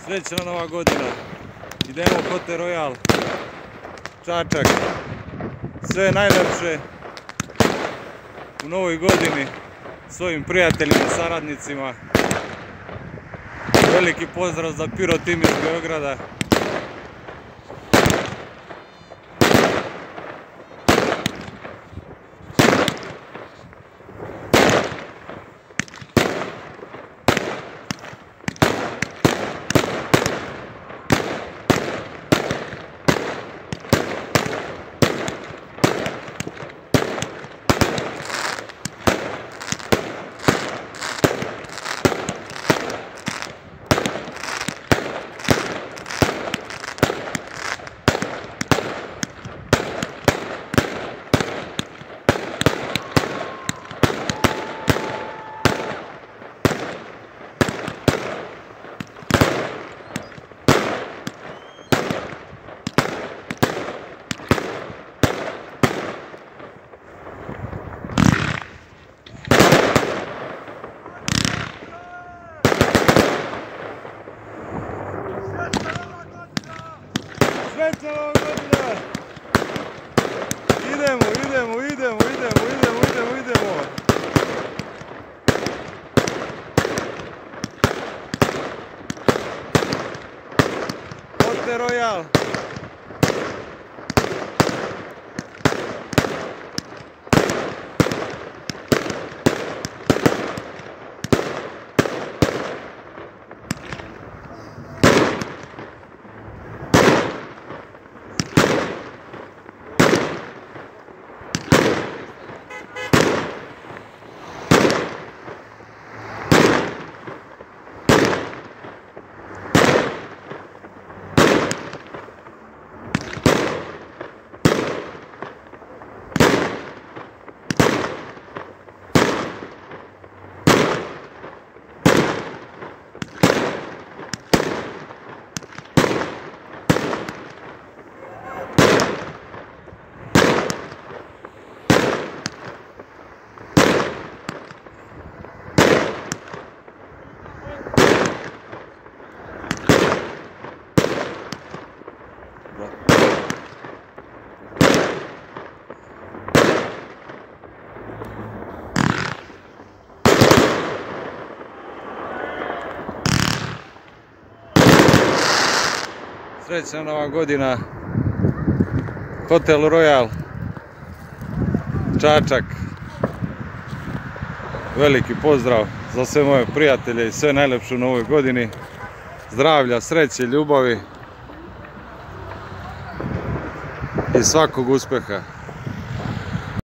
Srećna nova godina. Idemo Hotel Royal, Čačak. Sve najlepše u novoj godini svojim prijateljima, saradnicima. Veliki pozdrav za Piro tim iz Beograda. Srećna nova godina! Idemo! Hotel Royal! Srećna nova godina, Hotel Royal, Čačak. Veliki pozdrav za sve moje prijatelje i sve najlepše u novoj godini. Zdravlja, sreće, ljubavi i svakog uspjeha.